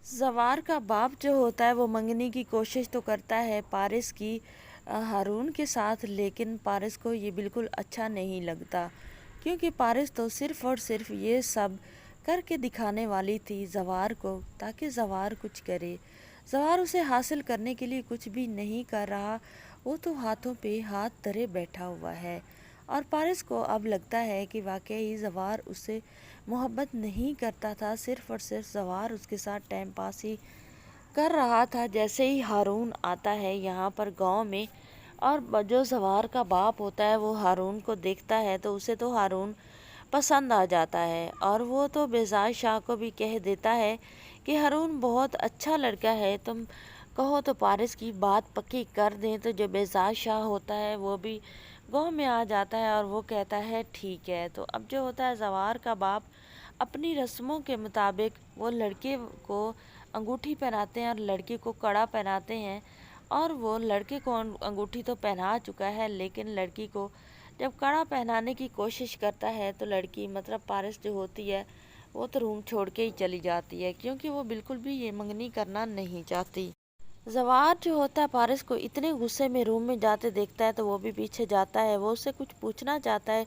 زوار کا باپ جو ہوتا ہے وہ منگنی کی کوشش تو کرتا ہے پارس کی ہارون کے ساتھ، لیکن پارس کو یہ بالکل اچھا نہیں لگتا، کیونکہ پارس تو صرف اور صرف یہ سب کر کے دکھانے والی تھی زوار کو، تاکہ زوار کچھ کرے۔ زوار اسے حاصل کرنے کے لیے کچھ بھی نہیں کر رہا، وہ تو ہاتھوں پہ ہاتھ دھرے بیٹھا ہوا ہے، اور پارس کو اب لگتا ہے کہ واقعی زوار اس سے محبت نہیں کرتا تھا، صرف اور صرف زوار اس کے ساتھ ٹائم پاس ہی کر رہا تھا۔ جیسے ہی ہارون آتا ہے یہاں پر گاؤں میں، اور جو زوار کا باپ ہوتا ہے وہ ہارون کو دیکھتا ہے تو اسے تو ہارون پسند آ جاتا ہے، اور وہ تو بیزار شاہ کو بھی کہہ دیتا ہے کہ ہارون بہت اچھا لڑکا ہے، تم کہو تو پارس کی بات پکی کر دیں۔ تو جو بیزار شاہ ہوتا ہے وہ بھی گاؤں میں آ جاتا ہے اور وہ کہتا ہے ٹھیک ہے۔ تو اب جو ہوتا ہے زوار کا باپ اپنی رسموں کے مطابق وہ لڑکے کو انگوٹھی پہناتے ہیں اور لڑکی کو کڑا پہناتے ہیں، اور وہ لڑکے کو انگوٹھی تو پہنا چکا ہے، لیکن لڑکی کو جب کڑا پہنانے کی کوشش کرتا ہے تو لڑکی مطلب پارس جو ہوتی ہے وہ تو روم چھوڑ کے ہی چلی جاتی ہے، کیونکہ وہ بالکل بھی یہ منگنی کرنا نہیں چاہتی۔ زوار جو ہوتا ہے پارس کو اتنے غصے میں روم میں جاتے دیکھتا ہے تو وہ بھی پیچھے جاتا ہے، وہ اسے کچھ پوچھنا چاہتا ہے،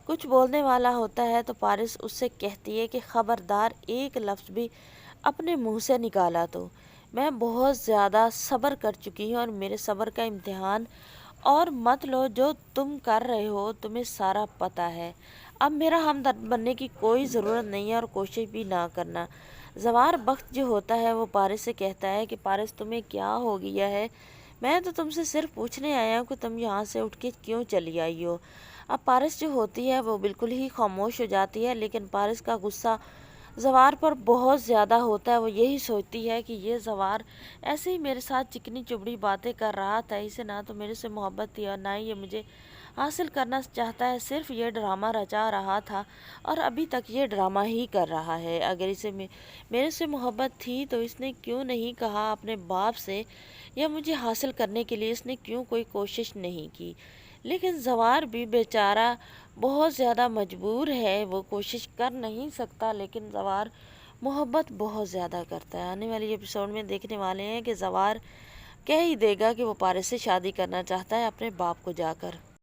کچھ بولنے والا ہوتا ہے تو پارس اس سے کہتی ہے کہ خبردار ایک لفظ بھی اپنے منہ سے نکالا تو میں بہت زیادہ صبر کر چکی ہوں، اور میرے صبر کا امتحان اور مت لو، جو تم کر رہے ہو تمہیں سارا پتہ ہے، اب میرا ہمدرد بننے کی کوئی ضرورت نہیں ہے اور کوشش بھی نہ کرنا۔ زوار بخت جو ہوتا ہے وہ پارس سے کہتا ہے کہ پارس تمہیں کیا ہو گیا ہے، میں تو تم سے صرف پوچھنے آیا ہوں کہ تم یہاں سے اٹھ کے کیوں چلی آئی ہو۔ اب پارس جو ہوتی ہے وہ بالکل ہی خاموش ہو جاتی ہے، لیکن پارس کا غصہ زوار پر بہت زیادہ ہوتا ہے۔ وہ یہی سوچتی ہے کہ یہ زوار ایسے ہی میرے ساتھ چکنی چبڑی باتیں کر رہا تھا، اسے نہ تو میرے سے محبت تھی اور نہ ہی یہ مجھے حاصل کرنا چاہتا ہے، صرف یہ ڈرامہ رچا رہا تھا اور ابھی تک یہ ڈرامہ ہی کر رہا ہے۔ اگر اسے میرے سے محبت تھی تو اس نے کیوں نہیں کہا اپنے باپ سے، یا مجھے حاصل کرنے کے لیے اس نے کیوں کوئی کوشش نہیں کی۔ لیکن زوار بھی بیچارہ بہت زیادہ مجبور ہے، وہ کوشش کر نہیں سکتا، لیکن زوار محبت بہت زیادہ کرتا ہے۔ آنے والی ایپیسوڈ میں دیکھنے والے ہیں کہ زوار کہہ ہی دے گا کہ وہ پارس سے شادی کرنا چاہتا ہے اپنے باپ کو جا کر۔